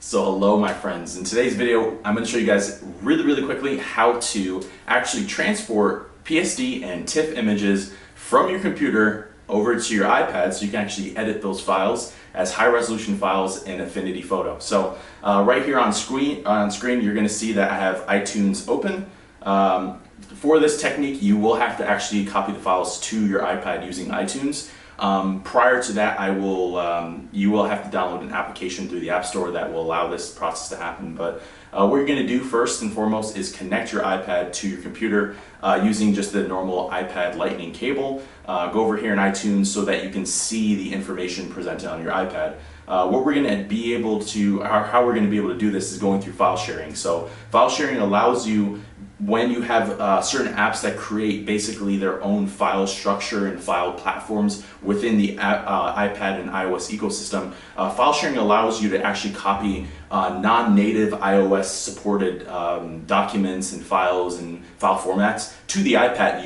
So hello my friends, in today's video I'm going to show you guys really quickly how to actually transport PSD and TIFF images from your computer over to your iPad so you can actually edit those files as high resolution files in Affinity Photo. So right here on screen you're going to see that I have iTunes open. For this technique you will have to actually copy the files to your iPad using iTunes. Prior to that, you will have to download an application through the App Store that will allow this process to happen. But what you're going to do first and foremost is connect your iPad to your computer using just the normal iPad Lightning cable. Go over here in iTunes so that you can see the information presented on your iPad. What we're going to be able to, how we're going to be able to do this is going through file sharing. So file sharing allows you, when you have certain apps that create basically their own file structure and file platforms within the iPad and iOS ecosystem, file sharing allows you to actually copy non-native iOS supported documents and files and file formats to the iPad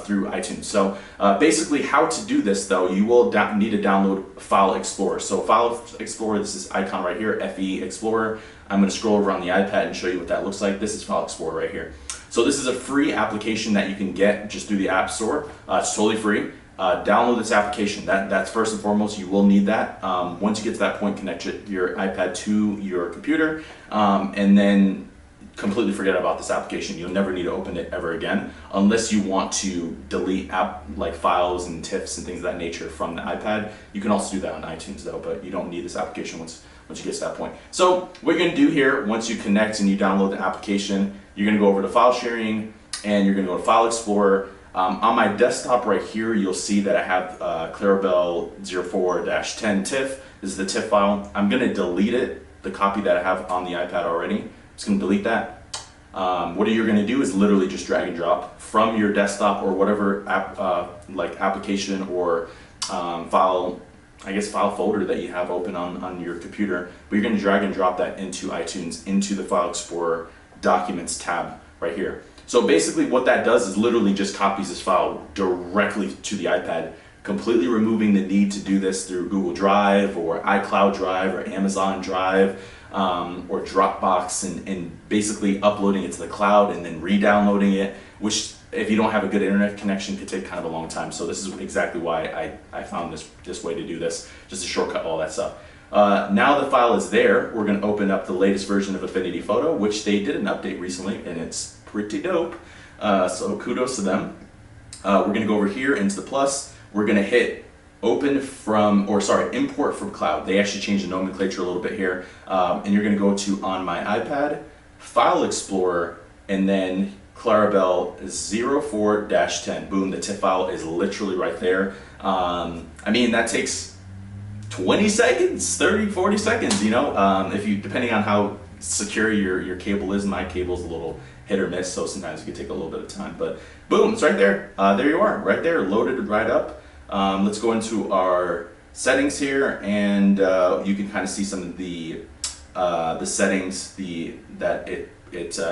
through iTunes. So basically how to do this though, you will need to download File Explorer. So File Explorer, this is icon right here, FE Explorer. I'm going to scroll over on the iPad and show you what that looks like. This is File Explorer right here. So this is a free application that you can get just through the App Store. It's totally free. Download this application. That's first and foremost. You will need that. Once you get to that point, connect your iPad to your computer, and then completely forget about this application. You'll never need to open it ever again, unless you want to delete like files and TIFFs and things of that nature from the iPad. You can also do that on iTunes though, but you don't need this application once you get to that point. So what you're going to do here, once you connect and you download the application, you're going to go over to file sharing and you're going to go to File Explorer. On my desktop right here, you'll see that I have Clarabelle 04-10 TIFF. This is the TIFF file. I'm going to delete it, the copy that I have on the iPad already. I'm just going to delete that. What you're going to do is literally just drag and drop from your desktop or whatever like application or file folder that you have open on your computer, but you're going to drag and drop that into iTunes, into the File Explorer Documents tab right here. So basically what that does is literally just copies this file directly to the iPad, completely removing the need to do this through Google Drive or iCloud Drive or Amazon Drive or Dropbox, and basically uploading it to the cloud and then re-downloading it, which if you don't have a good internet connection could take kind of a long time. So this is exactly why I found this way to do this, just to shortcut all that stuff. Now the file is there, we're going to open up the latest version of Affinity Photo, which they did an update recently and it's pretty dope. So kudos to them. We're going to go over here into the plus. We're going to hit open from, or sorry, import from cloud. They actually changed the nomenclature a little bit here. And you're going to go to on my iPad, File Explorer, and then Clarabelle 04-10. Boom, the TIFF file is literally right there. I mean, that takes 20 seconds, 30, 40 seconds, you know, depending on how secure your cable is. My cable's a little hit or miss, so sometimes it can take a little bit of time, but boom, it's right there. There you are, right there, loaded right up. Let's go into our settings here, and you can kind of see some of the settings that it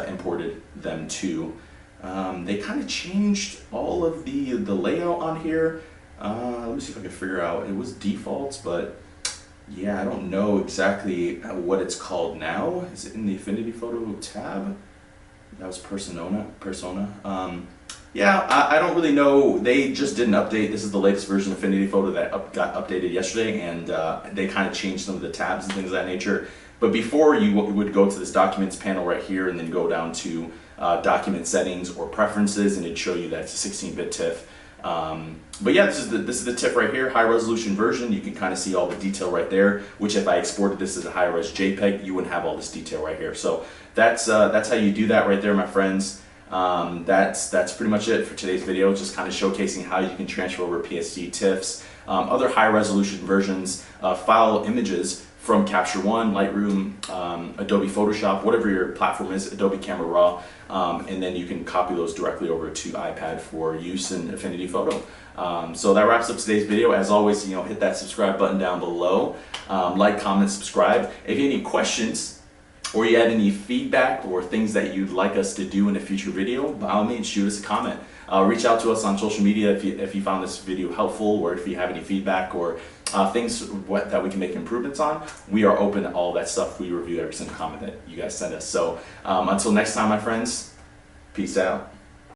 imported them to. They kind of changed all of the layout on here. Let me see if I can figure out. It was defaults, but yeah, I don't know exactly what it's called now. Is it in the Affinity Photo tab? That was Persona. Yeah, I don't really know. They just did an update. This is the latest version of Affinity Photo that got updated yesterday, and they kind of changed some of the tabs and things of that nature. But before, you would go to this Documents panel right here and then go down to Document Settings or Preferences, and it'd show you that it's a 16-bit TIFF. But yeah, this is the TIFF right here, high resolution version. You can kind of see all the detail right there, which if I exported this as a high res JPEG, you wouldn't have all this detail right here. So that's how you do that right there, my friends. That's pretty much it for today's video, just kind of showcasing how you can transfer over PSD TIFFs, other high resolution versions, file images from Capture One, Lightroom, Adobe Photoshop, whatever your platform is, Adobe Camera Raw, and then you can copy those directly over to iPad for use in Affinity Photo. So that wraps up today's video. As always, you know, hit that subscribe button down below, like, comment, subscribe. If you have any questions or you have any feedback or things that you'd like us to do in a future video, by all means, shoot us a comment. Reach out to us on social media if you found this video helpful, or if you have any feedback or things that we can make improvements on, we are open to all that stuff. We review every single comment that you guys send us. So until next time, my friends, peace out.